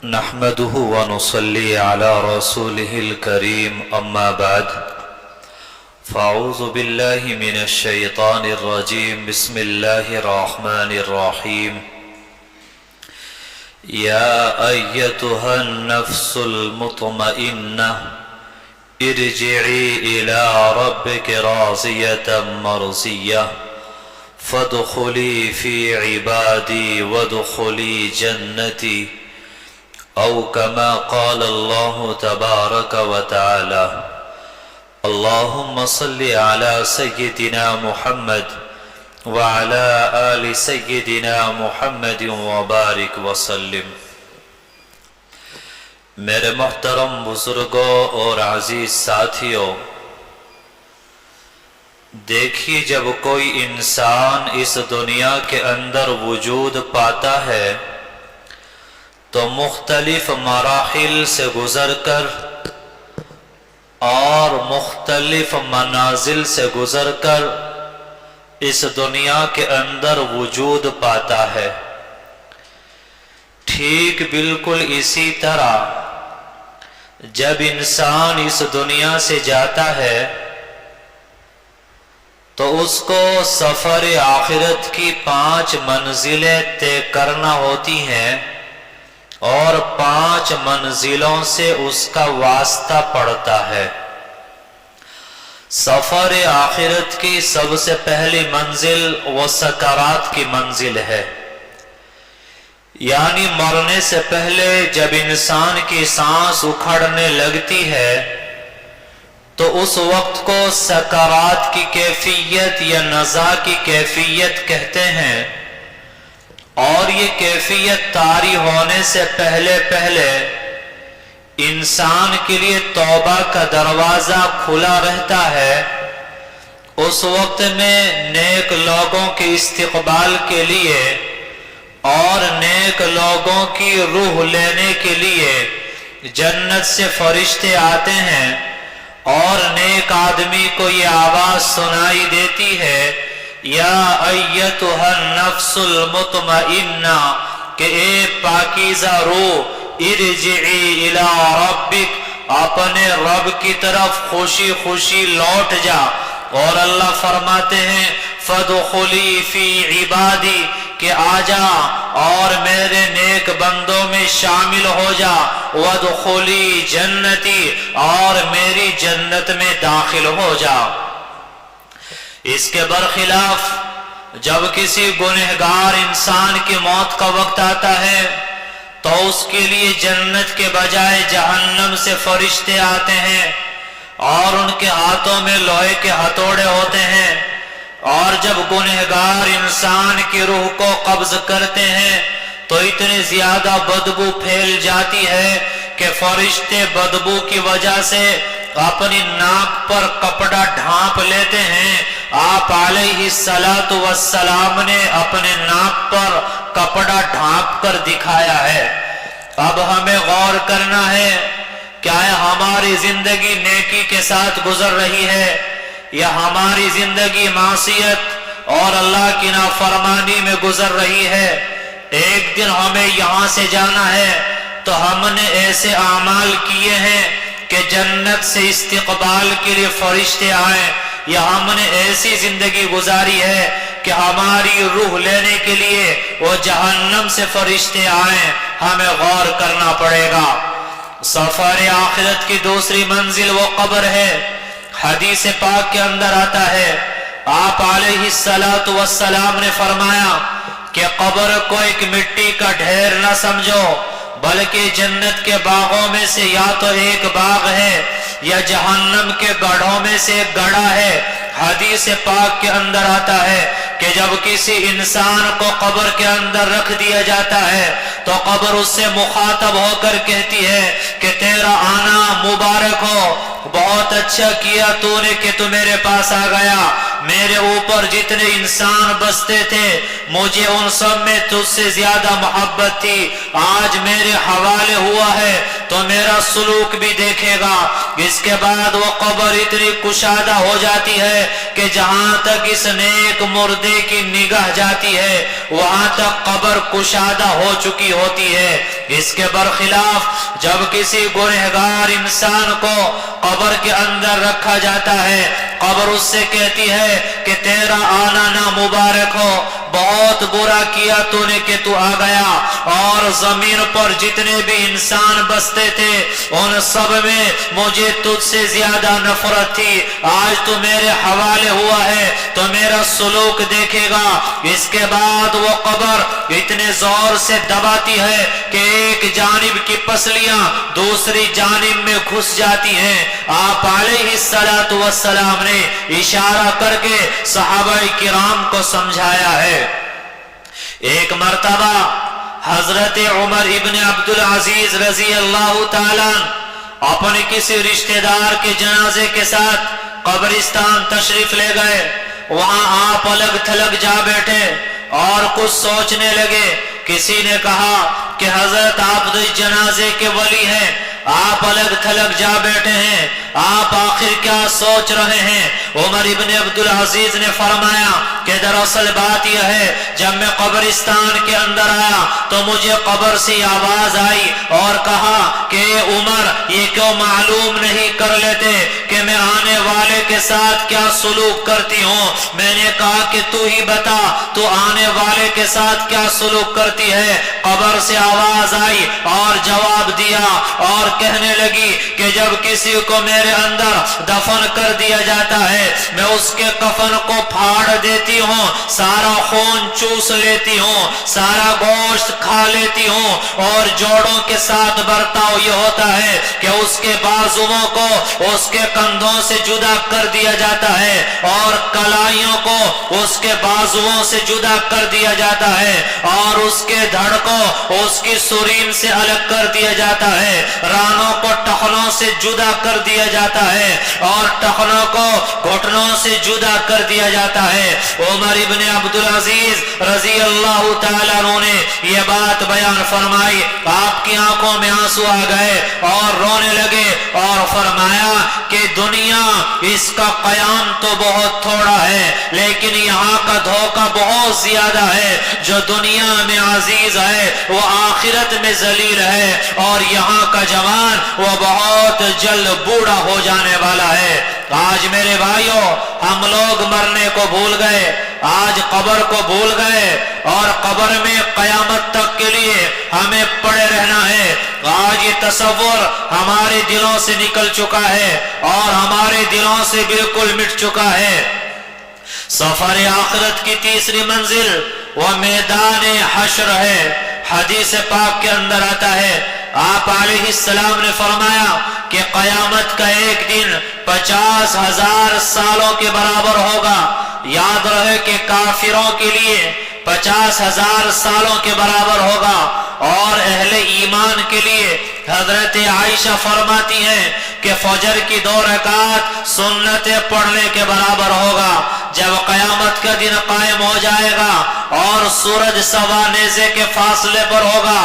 نحمده ونصلي على رسوله الكريم أما بعد فأعوذ بالله من الشيطان الرجيم بسم الله الرحمن الرحيم يا أيتها النفس المطمئنة ارجعي إلى ربك راضية مرضية فادخلي في عبادي وادخلي جنتي أو كما قال الله تبارك وتعالى اللهم صل على سيدنا محمد وعلى آل سيدنا محمد وبارك وسلم۔ میرے محترم بزرگوں اور عزیز ساتھیوں، دیکھیے جب کوئی انسان اس دنیا کے اندر وجود پاتا ہے تو مختلف مراحل سے گزر کر اور مختلف منازل سے گزر کر اس دنیا کے اندر وجود پاتا ہے۔ ٹھیک بالکل اسی طرح جب انسان اس دنیا سے جاتا ہے تو اس کو سفر آخرت کی 5 منزلیں طے کرنا ہوتی ہیں اور 5 منزلوں سے اس کا واسطہ پڑتا ہے۔ سفر آخرت کی سب سے پہلی منزل وہ سکرات کی منزل ہے، یعنی مرنے سے پہلے جب انسان کی سانس اکھڑنے لگتی ہے تو اس وقت کو سکرات کی کیفیت یا نزا کی کیفیت کہتے ہیں، اور یہ کیفیت طاری ہونے سے پہلے انسان کے لیے توبہ کا دروازہ کھلا رہتا ہے۔ اس وقت میں نیک لوگوں کے استقبال کے لیے اور نیک لوگوں کی روح لینے کے لیے جنت سے فرشتے آتے ہیں اور نیک آدمی کو یہ آواز سنائی دیتی ہے، یا ایتھا النفس المطمئنہ، کہ اے پاکیزہ روح، ارجعی الی ربک، اپنے رب کی طرف خوشی خوشی لوٹ جا۔ اور اللہ فرماتے ہیں فادخلی فی عبادی، کہ آجا اور میرے نیک بندوں میں شامل ہو جا، وادخلی جنتی، اور میری جنت میں داخل ہو جا۔ اس کے برخلاف جب کسی گنہگار انسان کی موت کا وقت آتا ہے تو اس کے لیے جنت کے بجائے جہنم سے فرشتے آتے ہیں اور ان کے ہاتھوں میں لوہے کے ہتھوڑے ہوتے ہیں، اور جب گنہگار انسان کی روح کو قبض کرتے ہیں تو اتنی زیادہ بدبو پھیل جاتی ہے کہ فرشتے بدبو کی وجہ سے اپنی ناک پر کپڑا ڈھانپ لیتے ہیں۔ آپ علیہ السلام نے اپنے ناک پر کپڑا ڈھانپ کر دکھایا ہے۔ اب ہمیں غور کرنا ہے، کیا ہماری زندگی نیکی کے ساتھ گزر رہی ہے یا ہماری زندگی معصیت اور اللہ کی نافرمانی میں گزر رہی ہے؟ ایک دن ہمیں یہاں سے جانا ہے تو ہم نے ایسے اعمال کیے ہیں کہ جنت سے استقبال کے لیے فرشتے آئیں، یا ہم نے ایسی زندگی گزاری ہے کہ ہماری روح لینے کے لیے وہ جہنم سے فرشتے آئیں؟ ہمیں غور کرنا پڑے گا۔ سفر آخرت کی دوسری منزل وہ قبر ہے۔ حدیث پاک کے اندر آتا ہے، آپ علیہ السلام نے فرمایا کہ قبر کو ایک مٹی کا ڈھیر نہ سمجھو، بلکہ جنت کے باغوں میں سے یا تو ایک باغ ہے یا جہنم کے گڑھوں میں سے ایک گڑھا ہے۔ حدیث پاک کے اندر آتا ہے کہ جب کسی انسان کو قبر کے اندر رکھ دیا جاتا ہے تو قبر اس سے مخاطب ہو کر کہتی ہے کہ تیرا آنا مبارک ہو، بہت اچھا کیا تو نے کہ تو میرے پاس آ گیا۔ میرے اوپر جتنے انسان بستے تھے مجھے ان سب میں تجھ سے زیادہ محبت تھی، آج میرے حوالے ہوا ہے تو میرا سلوک بھی دیکھے گا۔ اس کے بعد وہ قبر اتنی کشادہ ہو جاتی ہے کہ جہاں تک اس نیک مردے کی نگاہ جاتی ہے وہاں تک قبر کشادہ ہو چکی ہوتی ہے۔ اس کے برخلاف جب کسی گنہگار انسان کو قبر کے اندر رکھا جاتا ہے، قبر اس سے کہتی ہے کہ تیرا آنا نامبارک ہو، بہت برا کیا تو نے کہ تو آ گیا، اور زمین پر جتنے بھی انسان بستے تھے ان سب میں مجھے تجھ سے زیادہ نفرت تھی، آج تو میرے حوالے ہوا ہے تو میرا سلوک دیکھے گا۔ اس کے بعد وہ قبر اتنے زور سے دباتی ہے کہ ایک جانب کی پسلیاں دوسری جانب میں گھس جاتی ہیں۔ آپ علیہ السلام نے اشارہ کر کے صحابہ کرام کو سمجھایا ہے۔ ایک مرتبہ حضرت عمر ابن عبدالعزیز رضی اللہ تعالیٰ اپنے کسی رشتہ دار کے جنازے کے ساتھ قبرستان تشریف لے گئے۔ وہاں آپ الگ تھلگ جا بیٹھے اور کچھ سوچنے لگے۔ کسی نے کہا کہ حضرت آپ اس جنازے کے ولی ہیں، آپ الگ تھلگ جا بیٹھے ہیں، آپ آخر کیا سوچ رہے ہیں؟ عمر ابن عبدالعزیز نے فرمایا کہ دراصل بات یہ ہے، جب میں قبرستان کے اندر آیا تو مجھے قبر سے آواز آئی اور کہا کہ عمر یہ کیوں معلوم نہیں کر لیتے کہ میں آنے والے کے ساتھ کیا سلوک کرتی ہوں؟ میں نے کہا کہ تو ہی بتا، تو آنے والے کے ساتھ کیا سلوک کرتی ہے؟ قبر سے آواز آئی اور جواب دیا اور کہنے لگی کہ جب کسی کو میرے اندر دفن کر دیا جاتا ہے میں اس کے کفن کو پھاڑ دیتی ہوں، سارا خون چوس لیتی ہوں، سارا گوشت کھا لیتی ہوں، اور جوڑوں کے ساتھ برتاؤ یہ ہوتا ہے کہ اس کے بازوؤں کو اس کے کندھوں سے جدا کر دیا جاتا ہے اور کلائیوں کو اس کے بازوؤں سے جدا کر دیا جاتا ہے اور اس کے دھڑ کو اس کی سرین سے الگ کر دیا جاتا ہے، رانوں کو ٹخنوں سے جدا کر دیا جاتا ہے اور ٹخنوں کو گھٹنوں سے جدا کر دیا جاتا ہے۔ عمر ابن عبدالعزیز رضی اللہ تعالیٰ عنہ نے یہ بات بیان فرمائی، آپ کی آنکھوں میں آنسو آ گئے اور رونے لگے اور فرمایا کہ دنیا اس کا قیام تو بہت تھوڑا ہے لیکن یہاں کا دھوکہ بہت زیادہ ہے، جو دنیا میں عزیز ہے وہ آخرت میں ذلیل ہے، اور یہاں کا جوان وہ بہت جلد بوڑھا ہو جانے والا ہے۔ آج میرے بھائیوں ہم لوگ مرنے کو بھول گئے، آج قبر کو بھول گئے، اور قبر میں قیامت تک کے لیے ہمیں پڑے رہنا ہے۔ آج یہ تصور ہمارے دلوں سے نکل چکا ہے اور ہمارے دلوں سے بالکل مٹ چکا ہے۔ سفر آخرت کی تیسری منزل وہ میدان حشر ہے۔ حدیث پاک کے اندر آتا ہے، آپ علیہ السلام نے فرمایا کہ قیامت کا ایک دن 50,000 سالوں کے برابر ہوگا۔ یاد رہے کہ کافروں کے لیے 50,000 سالوں کے برابر ہوگا، اور اہل ایمان کے لیے حضرت عائشہ فرماتی ہیں کہ فجر کی 2 رکعت سنتیں پڑھنے کے برابر ہوگا۔ جب قیامت کا دن قائم ہو جائے گا اور سورج سوا نیزے کے فاصلے پر ہوگا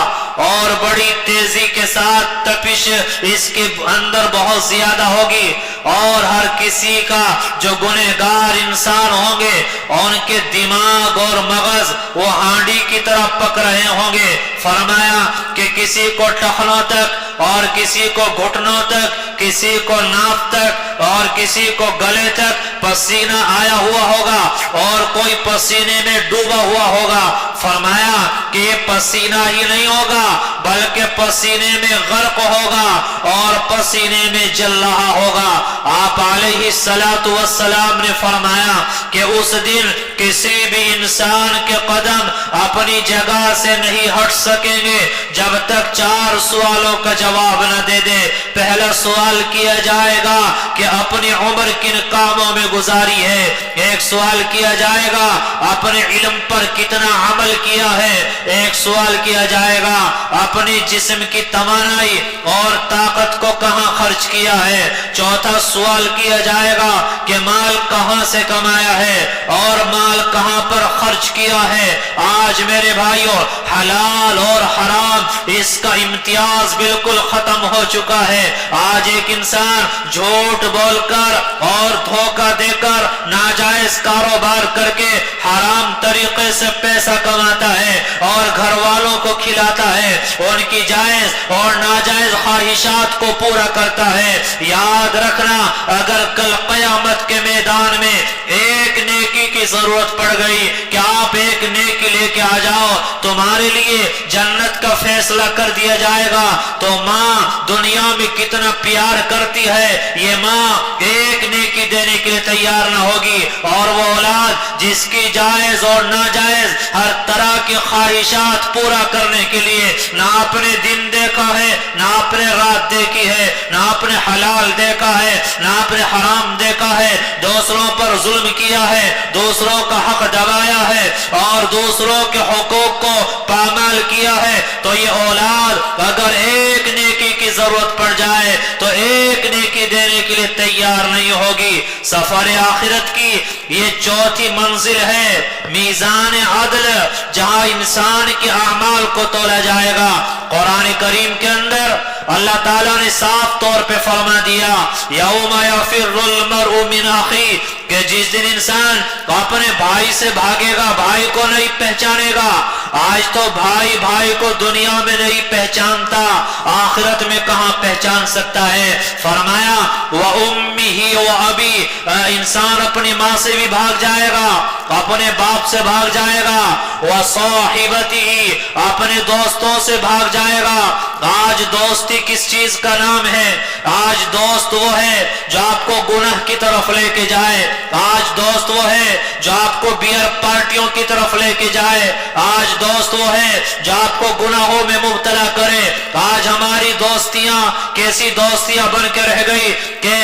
اور بڑی تیزی کے ساتھ تپش اس کے اندر بہت زیادہ ہوگی، اور ہر کسی کا جو گنہگار انسان ہوں گے ان کے دماغ اور مغز وہ ہانڈی کی طرح پک رہے ہوں گے۔ فرمایا کہ کسی کو ٹخنوں تک اور کسی کو گھٹنوں تک، کسی کو ناف تک اور کسی کو گلے تک پسینہ آیا ہوا ہوگا اور کوئی پسینے میں ڈوبا ہوا ہوگا۔ فرمایا کہ یہ پسینہ ہی نہیں ہوگا بلکہ پسینے میں غرق ہوگا اور پسینے میں جل رہا ہوگا۔ آپ علیہ السلام نے فرمایا کہ اس دن کسی بھی انسان کے قدم اپنی جگہ سے نہیں ہٹ سکیں گے جب تک 4 سوالوں کا جواب نہ دے دے۔ پہلا سوال کیا جائے گا کہ اپنی عمر کن کاموں میں گزاری ہے، ایک سوال کیا جائے گا اپنے علم پر کتنا عمل کیا ہے، ایک سوال کیا جائے گا اپنی جسم کی توانائی اور طاقت کو کہاں خرچ کیا ہے، چوتھا سوال کیا جائے گا کہ مال کہاں سے کمایا ہے اور مال کہاں پر خرچ کیا ہے۔ آج میرے بھائیوں حلال اور حرام اس کا امتیاز بالکل ختم ہو چکا ہے۔ آج ایک انسان جھوٹ بول کر اور دھوکہ دے کر ناجائز کاروبار کر کے حرام طریقے سے پیسہ کماتا ہے اور گھر والوں کو کھلاتا ہے، ان کی جائز اور ناجائز خواہشات کو پورا کرتا ہے۔ یاد رکھنا، اگر کل قیامت کے میدان میں ایک نیکی کی ضرورت پڑ گئی کہ آپ ایک نیکی لے کے آ جاؤ، تمہارے لیے جنت کا فیصلہ کر دیا جائے گا، تو ماں دنیا میں کتنا پیار کرتی ہے، یہ ماں ایک نیکی دینے کے لیے تیار نہ ہوگی، اور وہ اولاد جس کی جائز اور ناجائز ہر طرح کی خواہشات پورا کرنے کے لیے نہ آپ نے دن دیکھا ہے، نہ آپ نے رات دیکھی ہے، نہ آپ نے حلال دیکھا ہے، نہ آپ نے حرام دیکھا ہے، دوسروں پر ظلم کیا ہے، دوسروں کا حق دبایا ہے اور دوسروں کے حقوق کو پامال کیا ہے، تو یہ اولاد اگر ایک نیکی کی ضرورت پڑ جائے تو ایک نیکی دینے کے لیے تیار نہیں ہوگی۔ سفر آخرت کی یہ چوتھی منزل ہے میزان عدل، جہاں انسان کے اعمال کو تولا جائے گا۔ قرآن کریم کے اندر اللہ تعالیٰ نے صاف طور پہ فرما دیا، یوم یفر المرء من اخیہ، کہ جس دن انسان اپنے بھائی سے بھاگے گا، بھائی کو نہیں پہچانے گا۔ آج تو بھائی بھائی کو دنیا میں نہیں پہچانتا، آخرت میں کہاں پہچان سکتا ہے؟ فرمایا وَأُمِّهِ وَأَبِيهِ، انسان اپنی ماں سے بھی بھاگ جائے گا، اپنے باپ سے بھاگ جائے گا، وَصَاحِبَتِهِ، اپنے دوستوں سے بھاگ جائے گا۔ آج دوستی کس چیز کا نام ہے؟ آج دوست وہ ہے جو آپ کو گناہ کی طرف لے کے جائے، آج دوست وہ ہے جو آپ کو بیئر پارٹیوں کی طرف لے کے جائے، آج دوست وہ ہے جو آپ کو گناہوں میں مبتلا کرے۔ آج ہماری دوستیاں کیسی دوستیاں بن کے رہ گئی کہ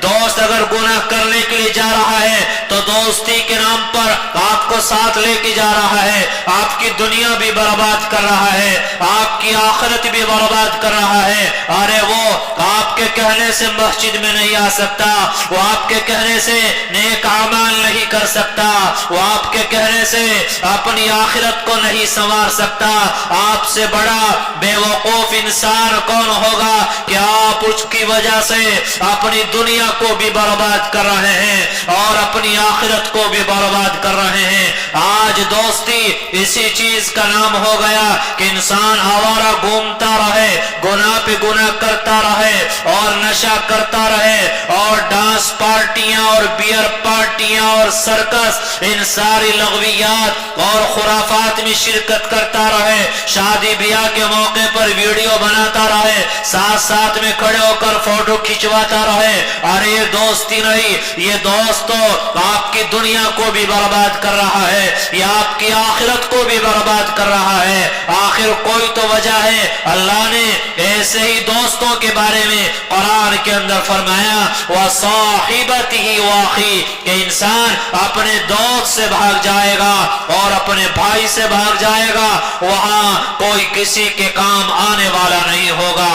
دوست اگر گناہ کرنے کے لیے جا رہا ہے تو دوستی کے نام پر آپ کو ساتھ لے کے جا رہا ہے، آپ کی دنیا بھی برباد کر رہا ہے، آپ کی آخرت بھی برباد کر رہا ہے۔ ارے وہ آپ کے کہنے سے مسجد میں نہیں آ سکتا، وہ آپ کے کہنے سے نیک اعمال نہیں کر سکتا، وہ آپ کے کہنے سے اپنی آخرت کو نہیں سنوار سکتا۔ آپ سے بڑا بے وقوف انسان کون ہوگا کہ آپ اس کی وجہ سے اپنی دنیا کو بھی برباد کر رہے ہیں اور اپنی آخرت کو بھی برباد کر رہے ہیں۔ آج دوستی اسی چیز کا نام ہو گیا کہ انسان آوارہ گھومتا رہے، گناہ پہ گناہ کرتا رہے اور نشہ کرتا رہے اور ڈانس پارٹیاں اور بیئر پارٹیاں اور سرکس، ان ساری لغویات اور خرافات میں شرکت کرتا رہے، شادی بیاہ کے موقع پر ویڈیو بناتا رہے، ساتھ ساتھ میں کھڑے ہو کر فوٹو کھچواتا رہے۔ اور یہ دوستی نہیں، یہ دوست تو آپ کی دنیا کو بھی برباد کر رہا ہے، یہ آپ کی آخرت کو بھی برباد کر رہا ہے۔ آخر کوئی تو وجہ ہے، اللہ نے ایسے ہی دوستوں کے بارے میں قرآن کے اندر فرمایا وَصَاحِبَتِهِ وَأَخِيهِ، کہ انسان اپنے دوست سے بھاگ جائے گا اور اپنے بھائی سے بھاگ جائے گا، وہاں کوئی کسی کے کام آنے والا نہیں ہوگا۔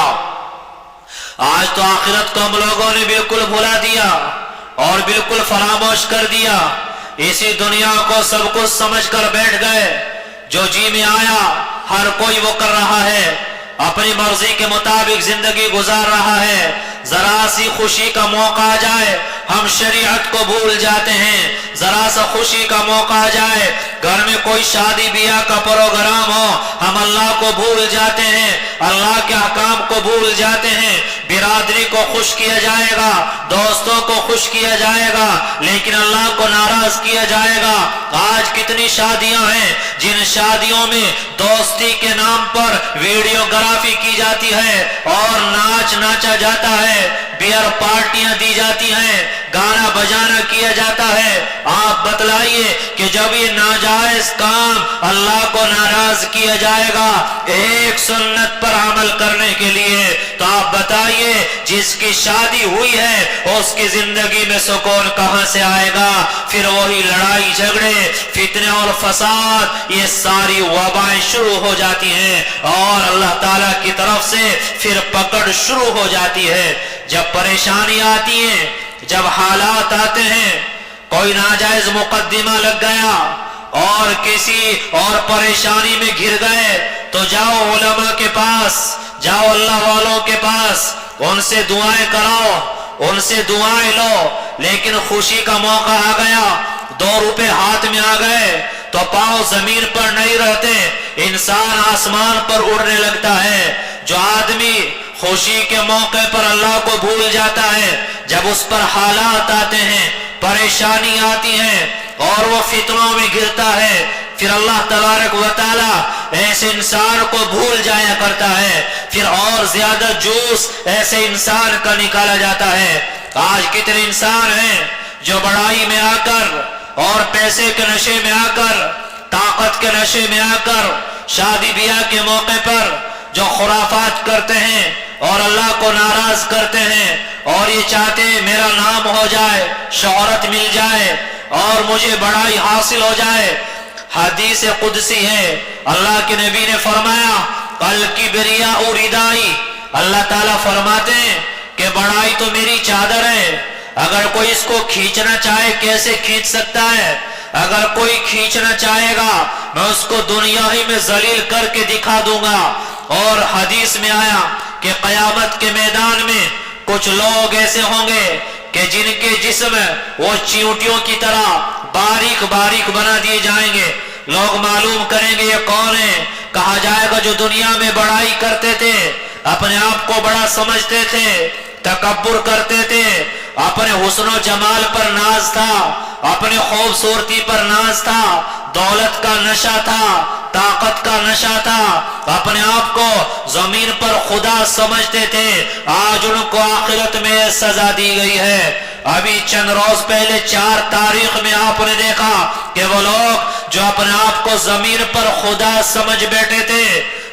آج تو آخرت کو ہم لوگوں نے بالکل بھلا دیا اور بالکل فراموش کر دیا، اسی دنیا کو سب کچھ سمجھ کر بیٹھ گئے، جو جی میں آیا ہر کوئی وہ کر رہا ہے، اپنی مرضی کے مطابق زندگی گزار رہا ہے۔ ذرا سی خوشی کا موقع آ جائے ہم شریعت کو بھول جاتے ہیں، ذرا سا خوشی کا موقع آ جائے، گھر میں کوئی شادی بیاہ کا پروگرام ہو، ہم اللہ کو بھول جاتے ہیں، اللہ کے احکام کو بھول جاتے ہیں۔ برادری کو خوش کیا جائے گا، دوستوں کو خوش کیا جائے گا، لیکن اللہ کو ناراض کیا جائے گا۔ آج کتنی شادیاں ہیں جن شادیوں میں دوستی کے نام پر ویڈیوگرافی کی جاتی ہے اور ناچ ناچا جاتا ہے، بیئر پارٹیاں دی جاتی ہیں، گانا بجانا کیا جاتا ہے۔ آپ بتلائیے کہ جب یہ ناجائز کام اللہ کو ناراض کیا جائے گا ایک سنت پر عمل کرنے کے لیے، تو آپ بتائیے جس کی شادی ہوئی ہے اس کی زندگی میں سکون کہاں سے آئے گا؟ پھر وہی لڑائی جھگڑے، فتنے اور فساد، یہ ساری وبائیں شروع ہو جاتی ہیں اور اللہ تعالیٰ کی طرف سے پھر پکڑ شروع ہو جاتی ہے۔ جب پریشانی آتی ہے، جب حالات آتے ہیں، کوئی ناجائز مقدمہ لگ گیا اور کسی اور پریشانی میں گر گئے تو جاؤ علماء کے پاس، جاؤ اللہ والوں کے پاس، ان سے دعائیں کراؤ، ان سے دعائیں لو۔ لیکن خوشی کا موقع آ گیا، 2 روپے ہاتھ میں آ گئے تو پاؤں زمین پر نہیں رہتے، انسان آسمان پر اڑنے لگتا ہے۔ جو آدمی خوشی کے موقع پر اللہ کو بھول جاتا ہے، جب اس پر حالات آتے ہیں، پریشانی آتی ہے اور وہ فتنوں میں گرتا ہے، پھر اللہ تبارک و تعالی ایسے انسان کو بھول جایا کرتا ہے، پھر اور زیادہ جوش ایسے انسان کا نکالا جاتا ہے۔ آج کتنے انسان ہیں جو بڑائی میں آ کر اور پیسے کے نشے میں آ کر، طاقت کے نشے میں آ کر، شادی بیاہ کے موقع پر جو خرافات کرتے ہیں اور اللہ کو ناراض کرتے ہیں، اور یہ چاہتے ہیں میرا نام ہو جائے، شہرت مل جائے اور مجھے بڑائی حاصل ہو جائے۔ حدیث قدسی ہے، اللہ کے نبی نے فرمایا الکبریاء ردائی، اللہ تعالیٰ فرماتے ہیں کہ بڑائی تو میری چادر ہے، اگر کوئی اس کو کھینچنا چاہے کیسے کھینچ سکتا ہے؟ اگر کوئی کھینچنا چاہے گا میں اس کو دنیا ہی میں ذلیل کر کے دکھا دوں گا۔ اور حدیث میں آیا کہ قیامت کے میدان میں کچھ لوگ ایسے ہوں گے کہ جن کے جسم وہ چیونٹیوں کی طرح باریک باریک بنا دیے جائیں گے۔ لوگ معلوم کریں گے یہ کون ہے؟ کہا جائے گا جو دنیا میں بڑائی کرتے تھے، اپنے آپ کو بڑا سمجھتے تھے، تکبر کرتے تھے، اپنے حسن و جمال پر ناز تھا، اپنے خوبصورتی پر ناز تھا، دولت کا نشہ تھا، طاقت کا نشہ تھا، اپنے آپ کو زمین پر خدا سمجھتے تھے، آج ان کو آخرت میں سزا دی گئی ہے۔ ابھی چند روز پہلے 4 تاریخ میں آپ نے دیکھا کہ وہ لوگ جو اپنے آپ کو زمین پر خدا سمجھ بیٹھے تھے،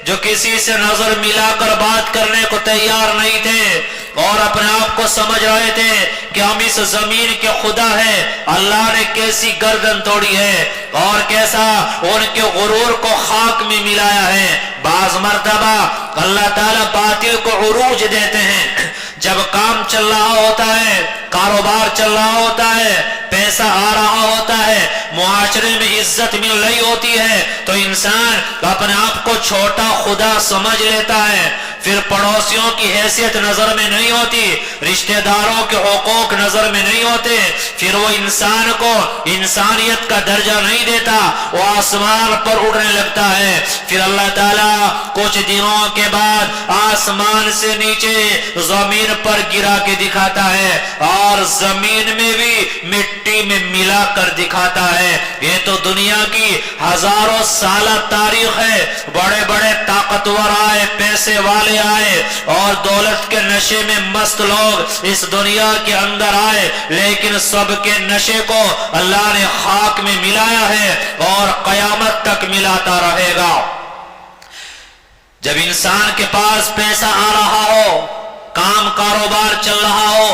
جو کسی سے نظر ملا کر بات کرنے کو تیار نہیں تھے اور اپنے آپ کو سمجھ رہے تھے کہ ہم اس زمین کے خدا ہیں، اللہ نے کیسی گردن توڑی ہے اور کیسا ان کے غرور کو خاک میں ملایا ہے۔ بعض مرتبہ اللہ تعالیٰ باطل کو عروج دیتے ہیں، جب کام چل رہا ہوتا ہے، کاروبار چل رہا ہوتا ہے، پیسہ آ رہا ہوتا ہے، معاشرے میں عزت مل رہی ہوتی ہے تو انسان اپنے آپ کو چھوٹا خدا سمجھ لیتا ہے، پھر پڑوسیوں کی حیثیت نظر میں نہیں ہوتی، رشتہ داروں کے حقوق نظر میں نہیں ہوتے، پھر وہ انسان کو انسانیت کا درجہ نہیں دیتا، وہ آسمان پر اڑنے لگتا ہے۔ پھر اللہ تعالیٰ کچھ دنوں کے بعد آسمان سے نیچے زمین پر گرا کے دکھاتا ہے اور زمین میں بھی مٹی میں ملا کر دکھاتا ہے۔ یہ تو دنیا کی ہزاروں سالہ تاریخ ہے، بڑے بڑے طاقتور آئے، پیسے والے آئے اور دولت کے نشے میں مست لوگ اس دنیا کے اندر آئے، لیکن سب کے نشے کو اللہ نے خاک میں ملایا ہے اور قیامت تک ملاتا رہے گا۔ جب انسان کے پاس پیسہ آ رہا ہو، کام کاروبار چل رہا ہو،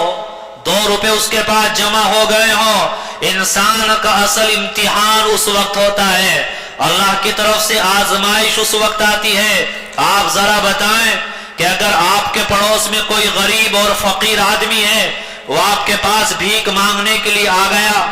2 روپے اس کے پاس جمع ہو گئے ہوں، انسان کا اصل امتحان اس وقت ہوتا ہے، اللہ کی طرف سے آزمائش اس وقت آتی ہے۔ آپ ذرا بتائیں کہ اگر آپ کے پڑوس میں کوئی غریب اور فقیر آدمی ہے، وہ آپ کے پاس بھیک مانگنے کے لیے آ گیا،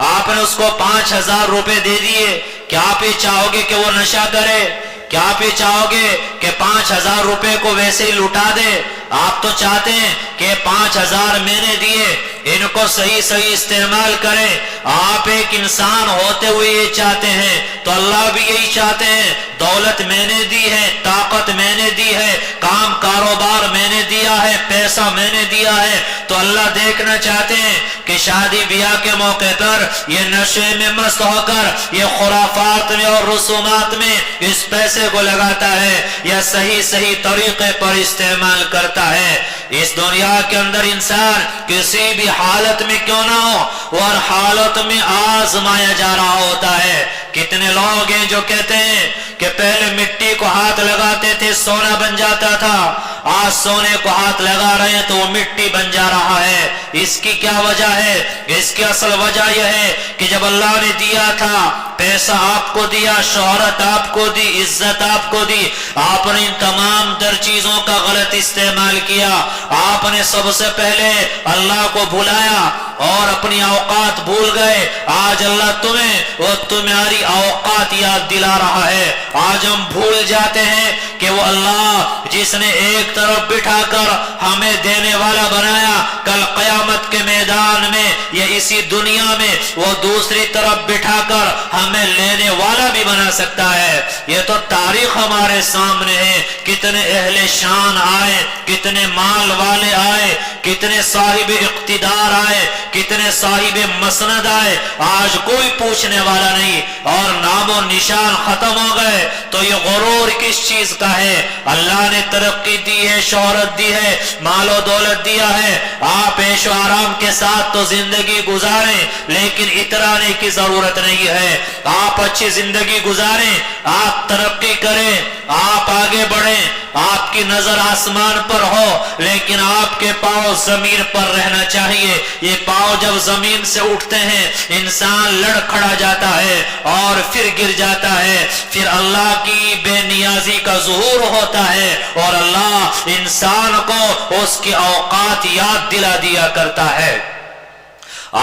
آپ نے اس کو 5000 روپے دے دیے، کیا آپ یہ چاہو گے کہ وہ نشہ کرے؟ کیا آپ یہ چاہو گے کہ 5000 روپے کو ویسے ہی لٹا دے؟ آپ تو چاہتے ہیں کہ 5000 میں نے دیے، ان کو صحیح صحیح استعمال کریں۔ آپ ایک انسان ہوتے ہوئے یہ چاہتے ہیں تو اللہ بھی یہی چاہتے ہیں، دولت میں نے دی ہے، طاقت میں نے دی ہے، کام کاروبار میں نے دیا ہے، پیسہ میں نے دیا ہے، تو اللہ دیکھنا چاہتے ہیں کہ شادی بیاہ کے موقع پر یہ نشے میں مست ہو کر یہ خرافات میں اور رسومات میں اس پیسے کو لگاتا ہے یا صحیح صحیح طریقے پر استعمال کرتا ہے۔ اس دنیا کے اندر انسان کسی بھی حالت میں کیوں نہ ہو، وہ ہر حالت میں آزمایا جا رہا ہوتا ہے۔ کتنے لوگ ہیں جو کہتے ہیں کہ پہلے مٹی کو ہاتھ لگاتے تھے سونا بن جاتا تھا، آج سونے کو ہاتھ لگا رہے ہیں تو وہ مٹی بن جا رہا ہے۔ اس کی کیا وجہ ہے؟ اس کی اصل وجہ یہ ہے کہ جب اللہ نے دیا تھا پیسہ آپ کو دیا، شہرت آپ کو دی، عزت آپ کو دی، آپ نے ان تمام تر چیزوں کا غلط استعمال کیا۔ آپ نے سب سے پہلے اللہ کو بھلایا اور اپنی اوقات بھول گئے۔ آج اللہ تمہیں اور تمہاری اوقات یاد دلا رہا ہے۔ آج ہم بھول جاتے ہیں کہ وہ اللہ جس نے ایک طرف بٹھا کر ہمیں دینے والا بنایا، کل قیامت کے میدان میں یا اسی دنیا میں وہ دوسری طرف بٹھا کر ہمیں لینے والا بھی بنا سکتا ہے۔ یہ تو تاریخ ہمارے سامنے ہے، کتنے اہل شان آئے، کتنے مال والے آئے، کتنے صاحب اقتدار آئے، کتنے صاحب مسند آئے، آج کوئی پوچھنے والا نہیں اور نام و نشان ختم ہو گئے۔ تو یہ غرور کس چیز کا ہے؟ اللہ نے ترقی دی ہے، شہرت دی ہے، مال و دولت دیا ہے، آپ عیش و آرام کے ساتھ تو زندگی گزاریں، لیکن اترانے کی ضرورت نہیں ہے۔ آپ اچھی زندگی گزاریں، آپ ترقی کریں، آپ آگے بڑھیں، آپ کی نظر آسمان پر ہو لیکن آپ کے پاؤں زمین پر رہنا چاہیے۔ یہ پاؤں جب زمین سے اٹھتے ہیں انسان لڑ کھڑا جاتا ہے اور پھر گر جاتا ہے، پھر اللہ کی بے نیازی کا ظہور ہوتا ہے اور اللہ انسان کو اس کی اوقات یاد دلا دیا کرتا ہے۔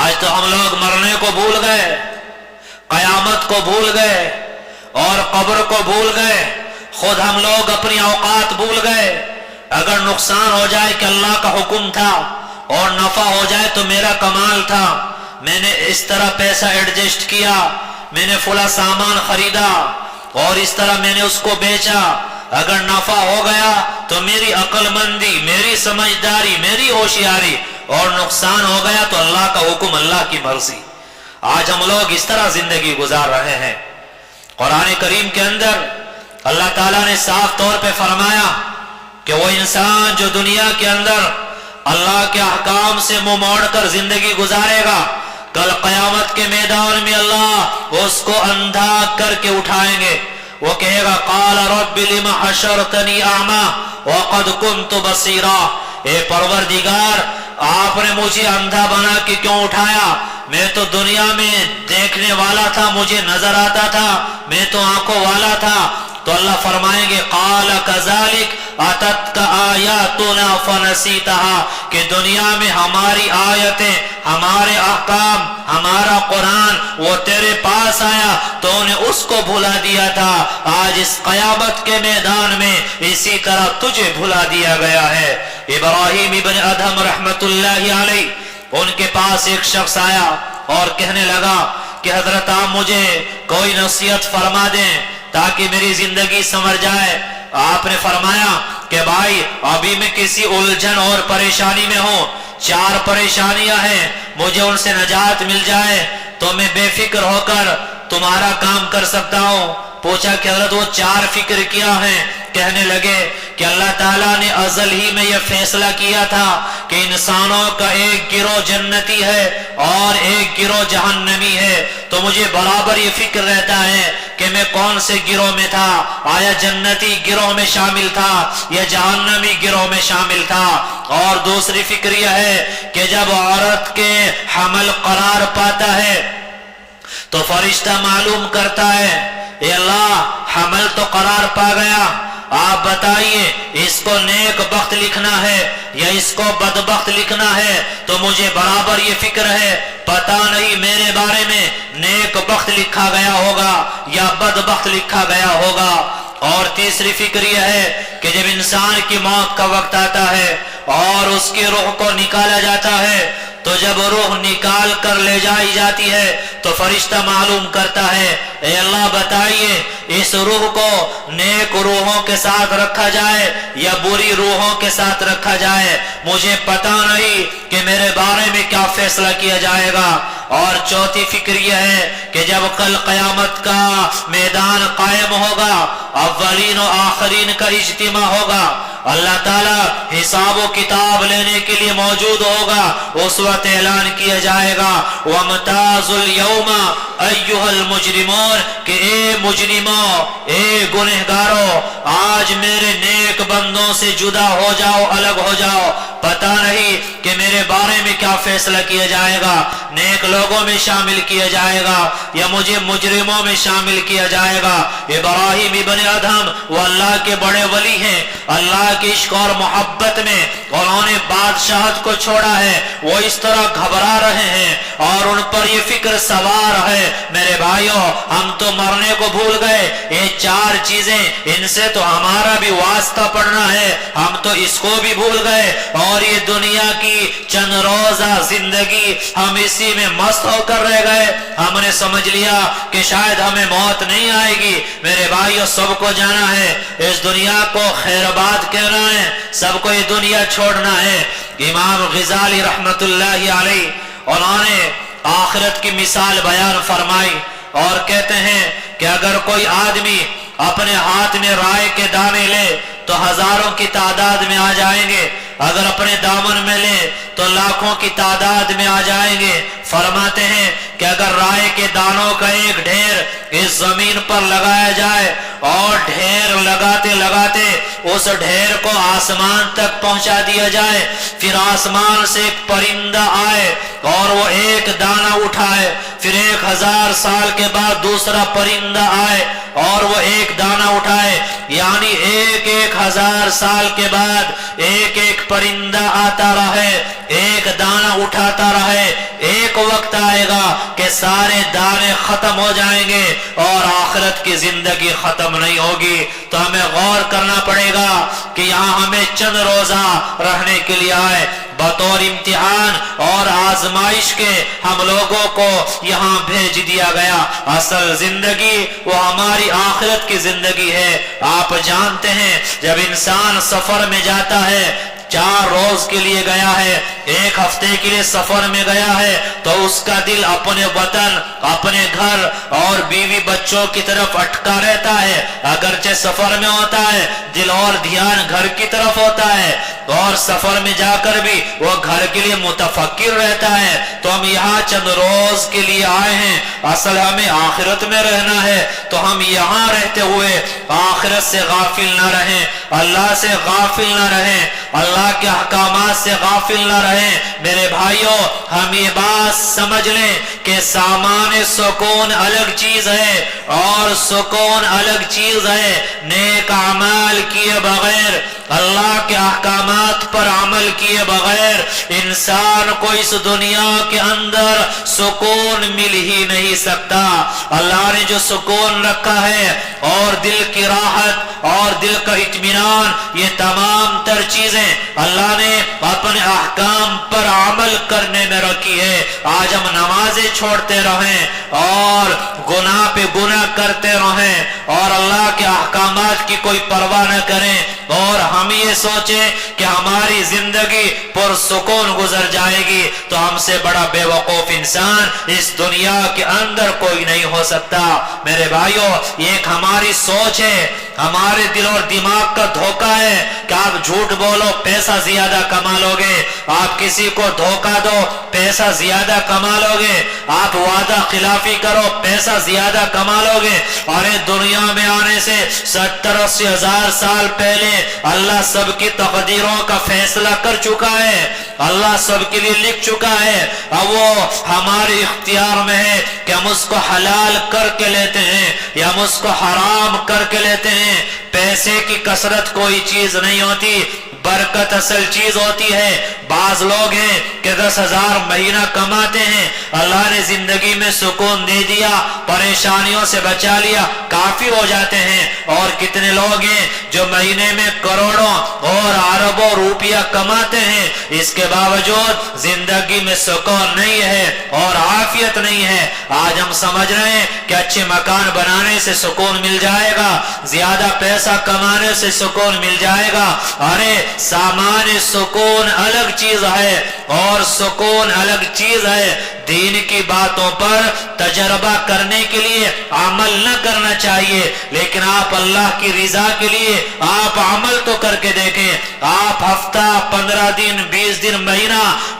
آج تو ہم لوگ مرنے کو بھول گئے، قیامت کو بھول گئے اور قبر کو بھول گئے، خود ہم لوگ اپنی اوقات بھول گئے۔ اگر نقصان ہو جائے کہ اللہ کا حکم تھا اور نفع ہو جائے تو میرا کمال تھا، میں نے اس طرح پیسہ ایڈجسٹ کیا، میں نے فلاں سامان خریدا اور اس طرح میں نے اس کو بیچا، اگر نفع ہو گیا تو میری عقل مندی، میری سمجھداری، میری ہوشیاری، اور نقصان ہو گیا تو اللہ کا حکم، اللہ کی مرضی۔ آج ہم لوگ اس طرح زندگی گزار رہے ہیں۔ قرآن کریم کے اندر اللہ تعالیٰ نے صاف طور پہ فرمایا کہ وہ انسان جو دنیا کے اندر اللہ کے احکام سے منہ موڑ کر زندگی گزارے گا، کل قیامت کے میدان میں اللہ اس کو اندھا کر کے اٹھائیں گے۔ وہ کہے گا قال رب لم حشرتنی اعمی وقد كنت بصیرا، اے پروردگار آپ نے مجھے اندھا بنا کے کیوں اٹھایا؟ میں تو دنیا میں دیکھنے والا تھا، مجھے نظر آتا تھا، میں تو آنکھوں والا تھا۔ تو اللہ فرمائیں گے قال کذالک اتتک آیاتنا فنسیتها، کہ دنیا میں ہماری آیتیں، ہمارے احکام، ہمارا قرآن وہ تیرے پاس آیا تو نے اس کو بھلا دیا تھا، آج اس قیامت کے میدان میں اسی طرح تجھے بھلا دیا گیا ہے۔ ابراہیم ابن ادہم رحمت اللہ علیہ، ان کے پاس ایک شخص آیا اور کہنے لگا کہ حضرت آپ مجھے کوئی نصیحت فرما دیں تاکہ میری زندگی سنور جائے۔ آپ نے فرمایا کہ بھائی ابھی میں کسی الجھن اور پریشانی میں ہوں، 4 پریشانیاں ہیں، مجھے ان سے نجات مل جائے تو میں بے فکر ہو کر تمہارا کام کر سکتا ہوں۔ پوچھا کہ حضرت وہ 4 فکر کیا ہیں؟ کہنے لگے کہ اللہ تعالیٰ نے ازل ہی میں یہ فیصلہ کیا تھا کہ انسانوں کا ایک گروہ جنتی ہے اور ایک گروہ جہنمی ہے، تو مجھے برابر یہ فکر رہتا ہے کہ میں کون سے گروہ میں تھا، آیا جنتی گروہ میں شامل تھا یا جہنمی گروہ میں شامل تھا۔ اور دوسری فکر یہ ہے کہ جب عورت کے حمل قرار پاتا ہے تو فرشتہ معلوم کرتا ہے اے اللہ حمل تو قرار پا گیا، آپ بتائیے اس کو نیک بخت لکھنا ہے یا اس کو بدبخت لکھنا ہے؟ تو مجھے برابر یہ فکر ہے، پتہ نہیں میرے بارے میں نیک بخت لکھا گیا ہوگا یا بدبخت لکھا گیا ہوگا۔ اور تیسری فکر یہ ہے کہ جب انسان کی موت کا وقت آتا ہے اور اس کی روح کو نکالا جاتا ہے تو جب روح نکال کر لے جائی جاتی ہے تو فرشتہ معلوم کرتا ہے اے اللہ بتائیے اس روح کو نیک روحوں کے ساتھ رکھا جائے یا بری روحوں کے ساتھ رکھا جائے، مجھے پتہ نہیں کہ میرے بارے میں کیا فیصلہ کیا جائے گا۔ اور چوتھی فکر یہ ہے کہ جب کل قیامت کا میدان قائم ہوگا، اولین و آخرین کا اجتماع ہوگا، اللہ تعالیٰ حساب و کتاب لینے کے لیے موجود ہوگا، اس وقت اعلان کیا جائے گا وَامْتَازُوا الْيَوْمَ أَيُّهَا الْمُجْرِمُونَ، کہ اے مجرموں، اے گنہگاروں، آج میرے نیک بندوں سے جدا ہو جاؤ، الگ ہو جاؤ، پتہ نہیں کہ میرے بارے میں کیا فیصلہ کیا جائے گا، نیک لوگوں میں شامل کیا جائے گا یا مجھے مجرموں میں شامل کیا جائے گا۔ ابراہیم ابن ادہم وہ اللہ کے بڑے ولی ہیں، اللہ کے عشق اور محبت میں انہوں نے بادشاہت کو چھوڑا ہے، وہ اس طرح گھبرا رہے ہیں اور ان پر یہ فکر سوار ہے۔ میرے بھائیوں، ہم تو مرنے کو بھول گئے، یہ چار چیزیں ان سے تو ہمارا بھی واسطہ پڑنا ہے، ہم تو اس کو بھی بھول گئے اور یہ دنیا کی چند روزہ زندگی ہم اسی میں مست ہو کر رہ گئے۔ ہم نے سمجھ لیا کہ شاید ہمیں موت نہیں آئے گی۔ میرے بھائیوں، سب کو جانا ہے، اس دنیا کو خیر آباد کہنا ہے، سب کو یہ دنیا چھوڑنا ہے۔ امام غزالی رحمت اللہ علیہ انہوں نے آخرت کی مثال بیان فرمائی اور کہتے ہیں کہ اگر کوئی آدمی اپنے ہاتھ میں رائے کے دانے لے تو ہزاروں کی تعداد میں آ جائیں گے، اگر اپنے دامن میں لے تو لاکھوں کی تعداد میں آ جائیں گے۔ فرماتے ہیں کہ اگر رائے کے دانوں کا ایک ڈھیر اس زمین پر لگایا جائے اور ڈھیر لگاتے لگاتے اس ڈھیر کو آسمان تک پہنچا دیا جائے، پھر آسمان سے ایک پرندہ آئے اور وہ ایک دانہ اٹھائے، پھر 1000 سال کے بعد دوسرا پرندہ آئے اور وہ ایک دانہ اٹھائے، یعنی ایک 1000 سال کے بعد ایک ایک پرندہ آتا رہے، ایک دانہ اٹھاتا رہے، ایک وقت آئے گا کہ سارے دانے ختم ہو جائیں گے اور آخرت کی زندگی ختم نہیں ہوگی۔ تو ہمیں غور کرنا پڑے گا کہ یہاں ہمیں چند روزہ رہنے کے لیے آئے، بطور امتحان اور آزمائش کے ہم لوگوں کو یہاں بھیج دیا گیا۔ اصل زندگی وہ ہماری آخرت کی زندگی ہے۔ آپ جانتے ہیں جب انسان سفر میں جاتا ہے، 4 روز کے لیے گیا ہے، 1 ہفتے کے لیے سفر میں گیا ہے، تو اس کا دل اپنے وطن، اپنے گھر اور بیوی بچوں کی طرف اٹکا رہتا ہے۔ اگرچہ سفر میں ہوتا ہے، دل اور دھیان گھر کی طرف ہوتا ہے، اور سفر میں جا کر بھی وہ گھر کے لیے متفکر رہتا ہے۔ تو ہم یہاں چند روز کے لیے آئے ہیں، اصل ہمیں آخرت میں رہنا ہے، تو ہم یہاں رہتے ہوئے آخرت سے غافل نہ رہیں، اللہ سے غافل نہ رہیں، اللہ کے احکامات سے غافل نہ رہیں۔ میرے بھائیوں، ہم یہ بات سمجھ لیں کہ سامان سکون الگ چیز ہے اور سکون الگ چیز ہے۔ نیک اعمال کیے بغیر، اللہ کے احکامات پر عمل کیے بغیر انسان کو اس دنیا کے اندر سکون مل ہی نہیں سکتا۔ اللہ نے جو سکون رکھا ہے اور دل کی راحت اور دل کا اطمینان، یہ تمام تر چیزیں اللہ نے اپنے احکام پر عمل کرنے میں رکھی ہے۔ آج ہم نمازیں چھوڑتے رہیں اور گناہ پہ گناہ کرتے رہیں اور اللہ کے احکامات کی کوئی پرواہ نہ کریں اور ہم یہ سوچیں کہ ہماری زندگی پرسکون گزر جائے گی، تو ہم سے بڑا بے وقوف انسان اس دنیا کے اندر کوئی نہیں ہو سکتا۔ میرے بھائیوں، یہ ایک ہماری سوچ ہے، ہمارے دل اور دماغ کا دھوکہ ہے کہ آپ جھوٹ بولو پیسہ زیادہ کما لو گے، آپ کسی کو دھوکہ دو پیسہ زیادہ کما لو گے، آپ وعدہ خلافی کرو پیسہ زیادہ کما لو گے۔ اور دنیا میں آنے سے 70-80 ہزار سال پہلے اللہ سب کی تقدیروں کا فیصلہ کر چکا ہے، اللہ سب کے لیے لکھ چکا ہے۔ اب وہ ہمارے اختیار میں ہے کہ ہم اس کو حلال کر کے لیتے ہیں یا ہم اس کو حرام کر کے لیتے ہیں۔ پیسے کی کثرت کوئی چیز نہیں ہوتی، برکت اصل چیز ہوتی ہے۔ بعض لوگ ہیں کہ 10,000 مہینہ کماتے ہیں، اللہ نے زندگی میں سکون دے دیا، پریشانیوں سے بچا لیا، کافی ہو جاتے ہیں۔ اور کتنے لوگ ہیں جو مہینے میں کروڑوں اور اربوں روپیہ کماتے ہیں، اس کے باوجود زندگی میں سکون نہیں ہے اور عافیت نہیں ہے۔ آج ہم سمجھ رہے ہیں کہ اچھے مکان بنانے سے سکون مل جائے گا، زیادہ پیسہ کمانے سے سکون مل جائے گا۔ ارے سامان سکون الگ چیز ہے اور سکون الگ چیز ہے۔ دین کی باتوں پر تجربہ کرنے کے لیے عمل نہ کرنا چاہیے، لیکن آپ اللہ کی رضا کے لیے آپ عمل تو کر کے دیکھیں۔ آپ ہفتہ، 15 دن، 20 دن، مہینہ